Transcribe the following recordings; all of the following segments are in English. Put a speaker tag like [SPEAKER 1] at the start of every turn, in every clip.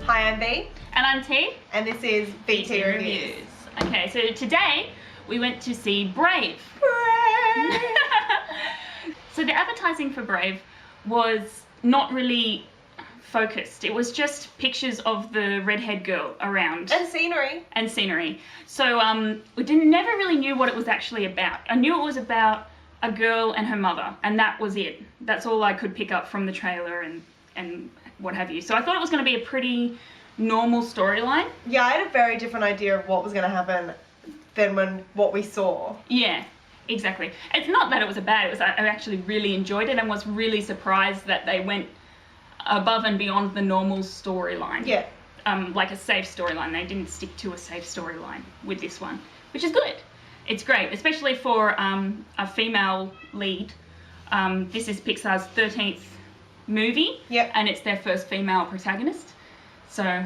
[SPEAKER 1] Hi, I'm B.
[SPEAKER 2] And I'm T.
[SPEAKER 1] And this is BT Reviews.
[SPEAKER 2] Okay, so today we went to see Brave.
[SPEAKER 1] Brave!
[SPEAKER 2] So the advertising for Brave was not really focused. It was just pictures of the redhead girl around.
[SPEAKER 1] And scenery.
[SPEAKER 2] And scenery. So we never really knew what it was actually about. I knew it was about a girl and her mother, and that was it. That's all I could pick up from the trailer and what have you. So I thought it was going to be a pretty normal storyline.
[SPEAKER 1] Yeah, I had a very different idea of what was going to happen than what we saw.
[SPEAKER 2] Yeah, exactly. It's not that it was bad. It was I actually really enjoyed it and was really surprised that they went above and beyond the normal storyline.
[SPEAKER 1] Yeah.
[SPEAKER 2] Like a safe storyline. They didn't stick to a safe storyline with this one, which is good. It's great, especially for a female lead. This is Pixar's 13th movie,
[SPEAKER 1] yep.
[SPEAKER 2] And it's their first female protagonist. So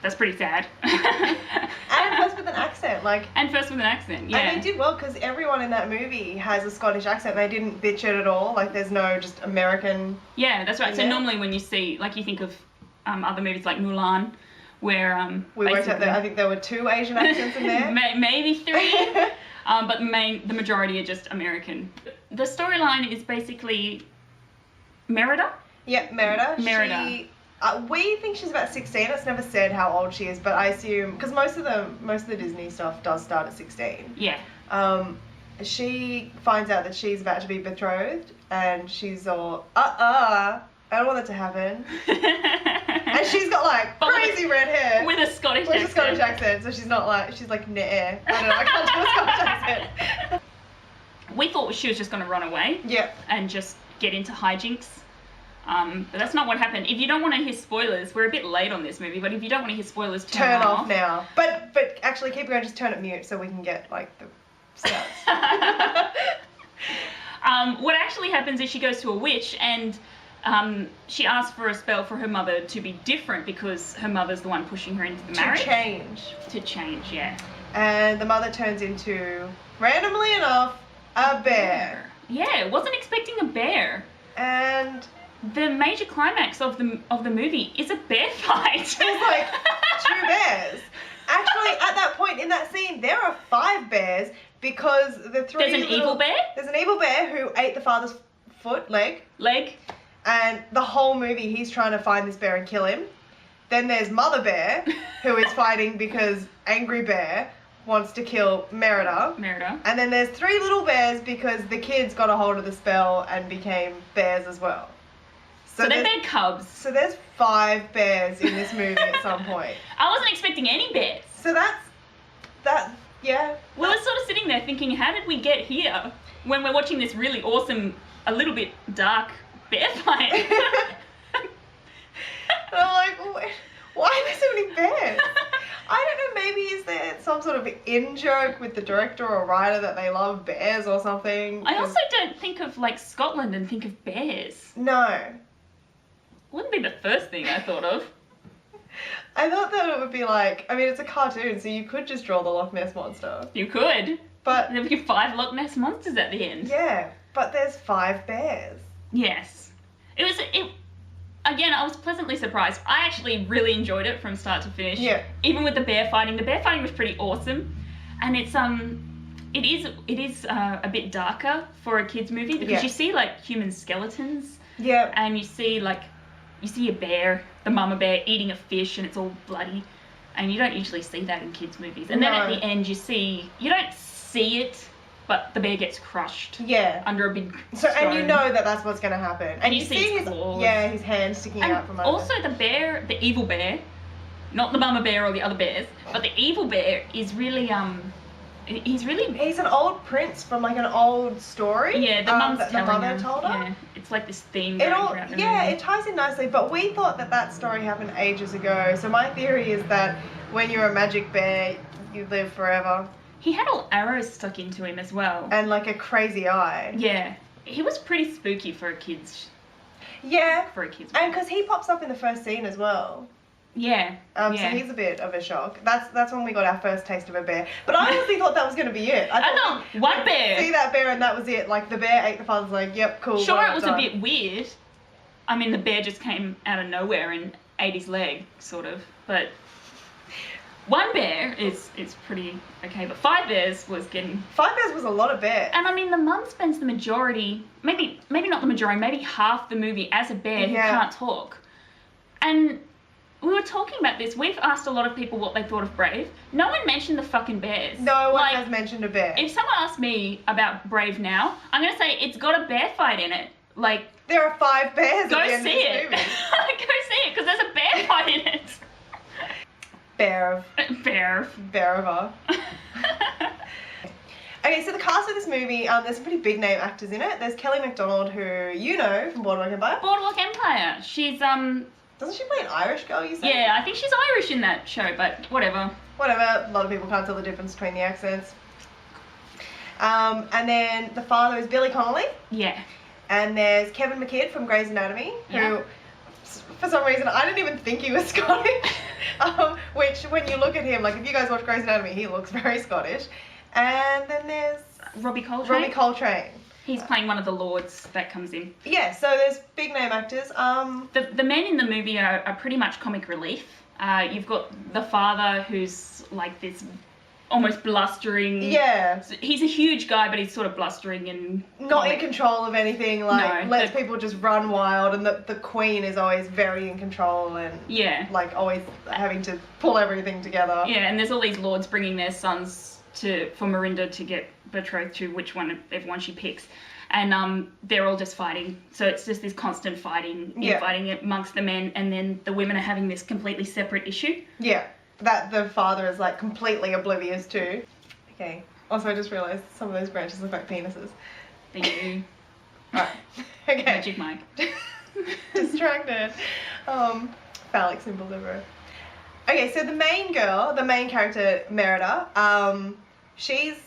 [SPEAKER 2] that's pretty sad.
[SPEAKER 1] And first with an accent, like.
[SPEAKER 2] And first with an accent, yeah.
[SPEAKER 1] And they did well because everyone in that movie has a Scottish accent. They didn't bitch it at all. Like, there's no just American.
[SPEAKER 2] Yeah, that's right. So normally when you see, like, you think of other movies like Mulan, where
[SPEAKER 1] we worked out that I think there were 2 Asian accents in there.
[SPEAKER 2] Maybe 3. But the majority are just American. The storyline is basically Merida.
[SPEAKER 1] Yep, Merida.
[SPEAKER 2] Merida.
[SPEAKER 1] We think she's about 16. It's never said how old she is, but I assume because most of the Disney stuff does start at 16.
[SPEAKER 2] Yeah.
[SPEAKER 1] She finds out that she's about to be betrothed, and she's all I don't want that to happen. And she's got like crazy red hair
[SPEAKER 2] with a Scottish
[SPEAKER 1] accent. So she's not like, she's like, nah. I don't know, I can't do a Scottish accent.
[SPEAKER 2] We thought she was just going to run away.
[SPEAKER 1] Yep.
[SPEAKER 2] And just get into hijinks. But that's not what happened. If you don't want to hear spoilers, we're a bit late on this movie, but if you don't want to hear spoilers, turn
[SPEAKER 1] off now. But actually keep going, just turn it mute so we can get like the stats.
[SPEAKER 2] What actually happens is she goes to a witch and she asks for a spell for her mother to be different because her mother's the one pushing her into the marriage.
[SPEAKER 1] To
[SPEAKER 2] change, yeah.
[SPEAKER 1] And the mother turns into, randomly enough, a bear.
[SPEAKER 2] Yeah, wasn't expecting a bear.
[SPEAKER 1] And
[SPEAKER 2] the major climax of the movie is a bear fight.
[SPEAKER 1] It's like 2 bears. Actually, at that point in that scene, there are 5 bears because the 3
[SPEAKER 2] There's an evil bear?
[SPEAKER 1] There's an evil bear who ate the father's leg. And the whole movie, he's trying to find this bear and kill him. Then there's Mother Bear, who is fighting because Angry Bear wants to kill Merida. And then there's 3 little bears because the kids got a hold of the spell and became bears as well.
[SPEAKER 2] So they're bear cubs.
[SPEAKER 1] So there's 5 bears in this movie at some point.
[SPEAKER 2] I wasn't expecting any bears.
[SPEAKER 1] So yeah.
[SPEAKER 2] We were sort of sitting there thinking, how did we get here? When we're watching this really awesome, a little bit dark bear fight.
[SPEAKER 1] And I'm like, why are there so many bears? I don't know, maybe is there some sort of in-joke with the director or writer that they love bears or something?
[SPEAKER 2] I also don't think of like Scotland and think of bears.
[SPEAKER 1] No.
[SPEAKER 2] Wouldn't be the first thing I thought of.
[SPEAKER 1] I thought that it would be like, I mean, it's a cartoon, so you could just draw the Loch Ness Monster.
[SPEAKER 2] You could.
[SPEAKER 1] But
[SPEAKER 2] there'd be 5 Loch Ness Monsters at the end.
[SPEAKER 1] Yeah, but there's 5 bears.
[SPEAKER 2] Yes. Again, I was pleasantly surprised. I actually really enjoyed it from start to finish.
[SPEAKER 1] Yeah.
[SPEAKER 2] Even with the bear fighting. The bear fighting was pretty awesome. And it is a bit darker for a kids movie because you see like human skeletons.
[SPEAKER 1] Yeah.
[SPEAKER 2] And you see a bear, the mama bear eating a fish and it's all bloody. And you don't usually see that in kids movies. And then at the end you don't see it, but the bear gets crushed.
[SPEAKER 1] Yeah.
[SPEAKER 2] Under a big
[SPEAKER 1] stone.
[SPEAKER 2] And
[SPEAKER 1] you know that that's what's going to happen. And you see his
[SPEAKER 2] claws.
[SPEAKER 1] Yeah, his hand sticking out from under.
[SPEAKER 2] Also the bear, the evil bear, not the mama bear or the other bears, but the evil bear is really he's
[SPEAKER 1] an old prince from like an old story.
[SPEAKER 2] Yeah, the mum's telling
[SPEAKER 1] the mother
[SPEAKER 2] him.
[SPEAKER 1] told her.
[SPEAKER 2] Yeah, it's like this theme going throughout the movie.
[SPEAKER 1] It ties in nicely, but we thought that story happened ages ago. So my theory is that when you're a magic bear, you live forever.
[SPEAKER 2] He had all arrows stuck into him as well.
[SPEAKER 1] And like a crazy eye.
[SPEAKER 2] Yeah. He was pretty spooky for a kid's.
[SPEAKER 1] Yeah.
[SPEAKER 2] For a kid's.
[SPEAKER 1] And because he pops up in the first scene as well.
[SPEAKER 2] Yeah.
[SPEAKER 1] So he's a bit of a shock. That's when we got our first taste of a bear. But I honestly thought that was going to be it.
[SPEAKER 2] I thought one bear.
[SPEAKER 1] See that bear and that was it. Like the bear ate the father's leg. Yep, cool.
[SPEAKER 2] Sure, it was a bit weird. I mean, the bear just came out of nowhere and ate his leg, sort of. But one bear is pretty okay, but 5 bears was getting...
[SPEAKER 1] 5 bears was a lot of bears.
[SPEAKER 2] And I mean, the mum spends the majority, maybe not the majority, maybe half the movie as a bear who can't talk. And we were talking about this. We've asked a lot of people what they thought of Brave. No one mentioned the fucking bears.
[SPEAKER 1] No one has mentioned a bear.
[SPEAKER 2] If someone asked me about Brave now, I'm going to say it's got a bear fight in it. Like,
[SPEAKER 1] there are 5 bears at the end of this movie.
[SPEAKER 2] Go see it, because there's a bear fight in it.
[SPEAKER 1] Bear.
[SPEAKER 2] Bear.
[SPEAKER 1] Okay, so the cast of this movie, there's some pretty big name actors in it. There's Kelly MacDonald, who you know from Boardwalk Empire.
[SPEAKER 2] Boardwalk Empire. She's
[SPEAKER 1] Doesn't she play an Irish girl, you said?
[SPEAKER 2] Yeah, I think she's Irish in that show, but whatever.
[SPEAKER 1] Whatever. A lot of people can't tell the difference between the accents. And then the father is Billy Connolly.
[SPEAKER 2] Yeah.
[SPEAKER 1] And there's Kevin McKidd from Grey's Anatomy, who, for some reason, I didn't even think he was Scottish. Which, when you look at him, like if you guys watch Grey's Anatomy, he looks very Scottish. And then there's
[SPEAKER 2] Robbie Coltrane. He's playing one of the lords that comes in.
[SPEAKER 1] Yeah, so there's big name actors.
[SPEAKER 2] The men in the movie are pretty much comic relief. You've got the father who's like this almost blustering.
[SPEAKER 1] Yeah.
[SPEAKER 2] He's a huge guy, but he's sort of blustering and
[SPEAKER 1] not in control of anything. Like lets people just run wild, and the queen is always very in control and like always having to pull everything together.
[SPEAKER 2] Yeah, and there's all these lords bringing their sons for Mirinda to get betrothed to everyone she picks, and they're all just fighting. So it's just this constant fighting, fighting amongst the men, and then the women are having this completely separate issue. Yeah.
[SPEAKER 1] That the father is like completely oblivious to. Okay. Also, I just realised some of those branches look like penises.
[SPEAKER 2] They do.
[SPEAKER 1] Right. Okay.
[SPEAKER 2] Magic Mike.
[SPEAKER 1] Distracted. Phallic symbols everywhere. Okay, so the main character, Merida, she's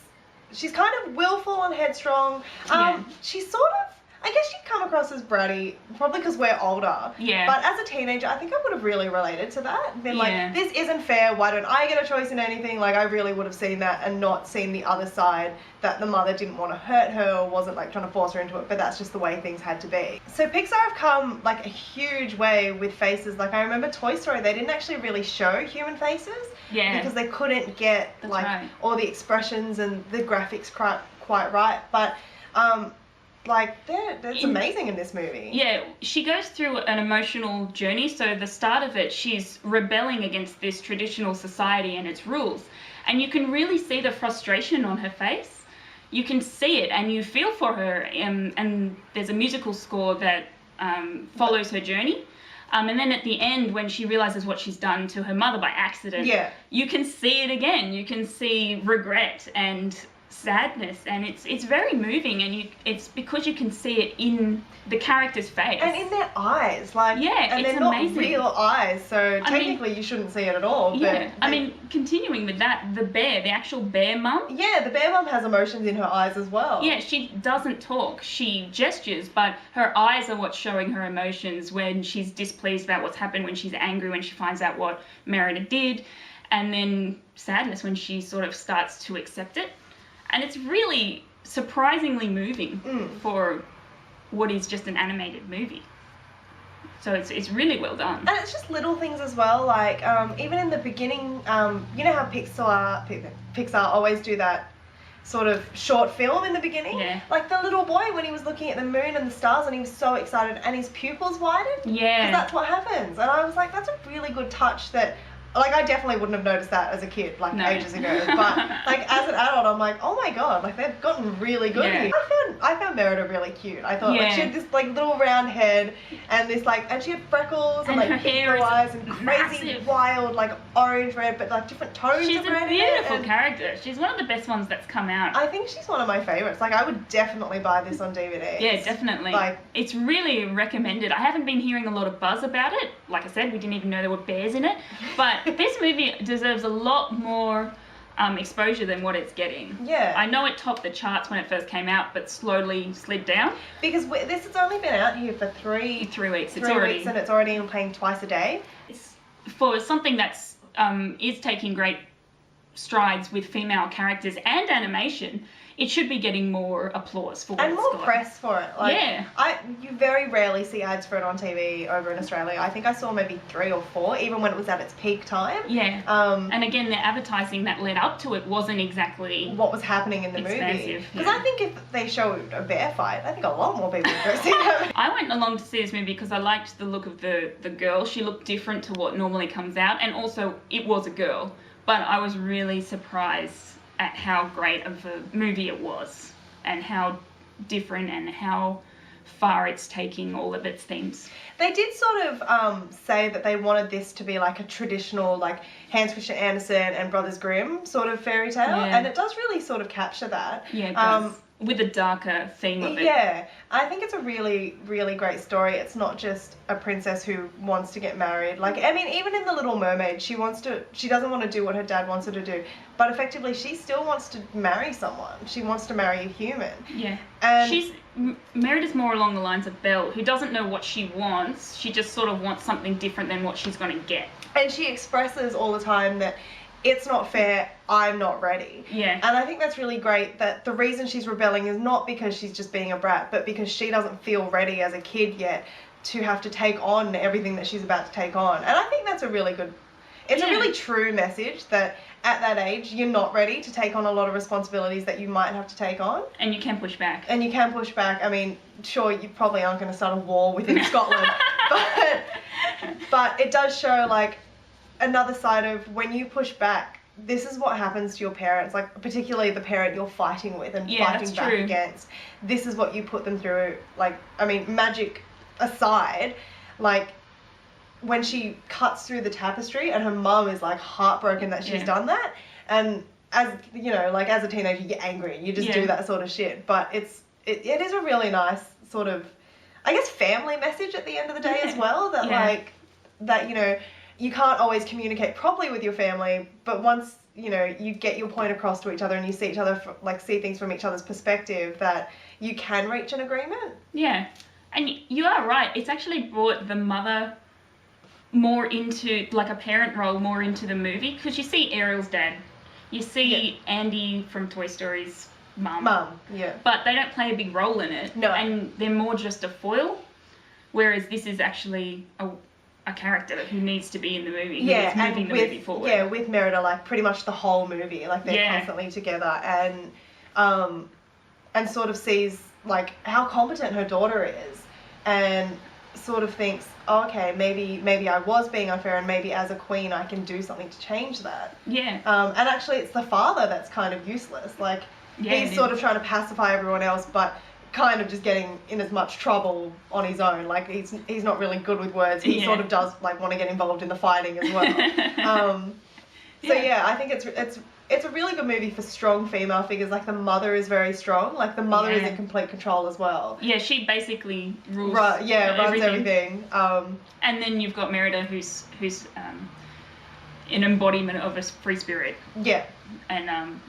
[SPEAKER 1] kind of willful and headstrong. She's sort of, I guess she'd come across as bratty, probably because we're older.
[SPEAKER 2] Yeah.
[SPEAKER 1] But as a teenager, I think I would have really related to that. Been like, this isn't fair, why don't I get a choice in anything? Like, I really would have seen that and not seen the other side, that the mother didn't want to hurt her or wasn't like trying to force her into it, but that's just the way things had to be. So Pixar have come like a huge way with faces. Like, I remember Toy Story, they didn't actually really show human faces.
[SPEAKER 2] Yeah.
[SPEAKER 1] Because they couldn't get all the expressions and the graphics quite right. But, like, that's amazing in this movie.
[SPEAKER 2] Yeah, she goes through an emotional journey. So the start of it, she's rebelling against this traditional society and its rules. And you can really see the frustration on her face. You can see it and you feel for her. And there's a musical score that follows her journey. And then at the end, when she realizes what she's done to her mother by accident, you can see it again. You can see regret and sadness, and it's very moving, and it's because you can see it in the character's face
[SPEAKER 1] and in their eyes, like and they're not real eyes, so technically you shouldn't see it at all.
[SPEAKER 2] But I mean, continuing with that, the actual bear mum,
[SPEAKER 1] the bear mum has emotions in her eyes as well.
[SPEAKER 2] Yeah, she doesn't talk, she gestures, but her eyes are what's showing her emotions when she's displeased about what's happened, when she's angry, when she finds out what Merida did, and then sadness when she sort of starts to accept it. And it's really surprisingly moving for what is just an animated movie. So it's really well done.
[SPEAKER 1] And it's just little things as well, like even in the beginning, you know how Pixar always do that sort of short film in the beginning?
[SPEAKER 2] Yeah.
[SPEAKER 1] Like the little boy when he was looking at the moon and the stars and he was so excited and his pupils widened.
[SPEAKER 2] Yeah.
[SPEAKER 1] Because that's what happens. And I was like, that's a really good touch that... Like, I definitely wouldn't have noticed that as a kid, like, ages ago. But, like, as an adult, I'm like, oh my god, like, they've gotten really good here. I found Merida really cute. I thought, like, she had this, like, little round head and this, like, and she had freckles and like,
[SPEAKER 2] her hair
[SPEAKER 1] eyes and crazy,
[SPEAKER 2] massive.
[SPEAKER 1] Wild, like, orange red, but, like, different tones
[SPEAKER 2] She's
[SPEAKER 1] of red
[SPEAKER 2] a beautiful character. She's one of the best ones that's come out.
[SPEAKER 1] I think she's one of my favourites. Like, I would definitely buy this on DVD.
[SPEAKER 2] Yeah, definitely. Like, it's really recommended. I haven't been hearing a lot of buzz about it. Like I said, we didn't even know there were bears in it. But this movie deserves a lot more exposure than what it's getting. Yeah. I know it topped the charts when it first came out, but slowly slid down.
[SPEAKER 1] Because this has only been out here for three weeks.
[SPEAKER 2] 3 weeks,
[SPEAKER 1] and it's already playing twice a day.
[SPEAKER 2] It's for something that's is taking great strides with female characters and animation. it should be getting more applause for what
[SPEAKER 1] and
[SPEAKER 2] it's
[SPEAKER 1] more
[SPEAKER 2] got.
[SPEAKER 1] press for it. Like,
[SPEAKER 2] Yeah.
[SPEAKER 1] You very rarely see ads for it on TV over in Australia. I think I saw maybe 3 or 4, even when it was at its peak time.
[SPEAKER 2] Yeah. And again, the advertising that led up to it wasn't exactly
[SPEAKER 1] what was happening in the movie.
[SPEAKER 2] expansive.
[SPEAKER 1] Because
[SPEAKER 2] Yeah.
[SPEAKER 1] I think if they showed a bear fight, I think a lot more people would go see that.
[SPEAKER 2] I went along to see this movie because I liked the look of the girl. She looked different to what normally comes out, and also it was a girl. But I was really surprised at how great of a movie it was, and how different and how far it's taking all of its themes.
[SPEAKER 1] They did sort of say that they wanted this to be like a traditional, like Hans Christian Andersen and Brothers Grimm sort of fairy tale,
[SPEAKER 2] Yeah.
[SPEAKER 1] and it does really sort of capture that.
[SPEAKER 2] Yeah, it does. With a darker theme of it.
[SPEAKER 1] Yeah, I think it's a really, really great story. It's not just a princess who wants to get married. Like, I mean, even in The Little Mermaid, she doesn't want to do what her dad wants her to do, but effectively she still wants to marry someone. She wants to marry a human.
[SPEAKER 2] Yeah.
[SPEAKER 1] And
[SPEAKER 2] Merida's more along the lines of Belle, who doesn't know what she wants. She just sort of wants something different than what she's going to get.
[SPEAKER 1] And she expresses all the time that it's not fair, I'm not ready.
[SPEAKER 2] Yeah.
[SPEAKER 1] And I think that's really great, that the reason she's rebelling is not because she's just being a brat, but because she doesn't feel ready as a kid yet to have to take on everything that she's about to take on. And I think that's a really good, it's a really true message that at that age, you're not ready to take on a lot of responsibilities that you might have to take on.
[SPEAKER 2] And you can push back.
[SPEAKER 1] And you can push back. I mean, sure, you probably aren't going to start a war within Scotland, but it does show, like, another side of when you push back, this is what happens to your parents, like particularly the parent you're fighting with and fighting back against. This is what you put them through. Like, I mean, magic aside, like when she cuts through the tapestry and her mum is like heartbroken that she's done that, and as you know, like as a teenager you get angry and you just do that sort of shit, but it is a really nice sort of, I guess, family message at the end of the day as well, that like that, you know, you can't always communicate properly with your family, but once, you know, you get your point across to each other and you see each other, see things from each other's perspective, that you can reach an agreement.
[SPEAKER 2] Yeah. And you are right. It's actually brought the mother more into, like a parent role, more into the movie, because you see Ariel's dad. You see Andy from Toy Story's mum. But they don't play a big role in it.
[SPEAKER 1] No.
[SPEAKER 2] And they're more just a foil, whereas this is actually a character who needs to be in the movie, who is moving the movie forward.
[SPEAKER 1] Yeah, with Merida, like pretty much the whole movie, like they're constantly together, and sort of sees like how competent her daughter is, and sort of thinks, oh, okay, maybe I was being unfair, and maybe as a queen I can do something to change that.
[SPEAKER 2] Yeah.
[SPEAKER 1] And actually it's the father that's kind of useless. Like he's sort of trying to pacify everyone else, but kind of just getting in as much trouble on his own. Like he's not really good with words. He sort of does like want to get involved in the fighting as well. So I think it's a really good movie for strong female figures. Like the mother is very strong. Like the mother is in complete control as well.
[SPEAKER 2] Yeah, she basically rules.
[SPEAKER 1] Runs everything.
[SPEAKER 2] And then you've got Merida, who's an embodiment of a free spirit.
[SPEAKER 1] Yeah.
[SPEAKER 2] And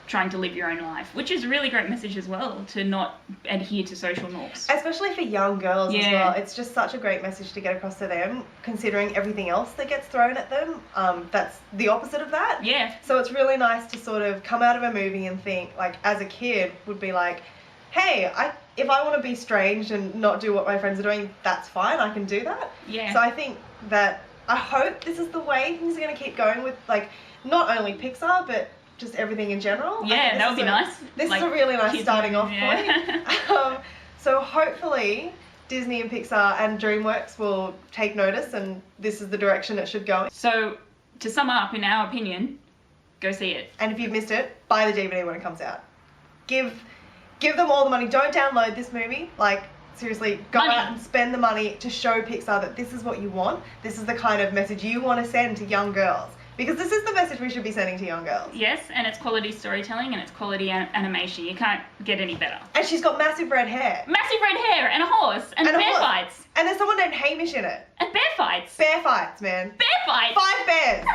[SPEAKER 2] trying to live your own life, which is a really great message as well, to not adhere to social norms.
[SPEAKER 1] Especially for young girls as well. It's just such a great message to get across to them, considering everything else that gets thrown at them. That's the opposite of that.
[SPEAKER 2] Yeah.
[SPEAKER 1] So it's really nice to sort of come out of a movie and think, like, as a kid, would be like, hey, if I want to be strange and not do what my friends are doing, that's fine, I can do that.
[SPEAKER 2] Yeah.
[SPEAKER 1] So I think that, I hope this is the way things are going to keep going with, like, not only PIXAR, but just everything in general.
[SPEAKER 2] Yeah, that would be nice.
[SPEAKER 1] This is a really nice starting off point. So hopefully Disney and Pixar and DreamWorks will take notice, and this is the direction it should go.
[SPEAKER 2] So to sum up, in our opinion, go see it.
[SPEAKER 1] And if you've missed it, buy the DVD when it comes out. Give them all the money. Don't download this movie. Like, seriously, go out and spend the money to show Pixar that this is what you want. This is the kind of message you want to send to young girls. Because this is the message we should be sending to young girls.
[SPEAKER 2] Yes, and it's quality storytelling and it's quality animation. You can't get any better.
[SPEAKER 1] And she's got massive red hair.
[SPEAKER 2] Massive red hair and a horse and bear fights.
[SPEAKER 1] And there's someone named Hamish in it.
[SPEAKER 2] And bear fights.
[SPEAKER 1] Bear fights, man.
[SPEAKER 2] Bear fights.
[SPEAKER 1] 5 bears.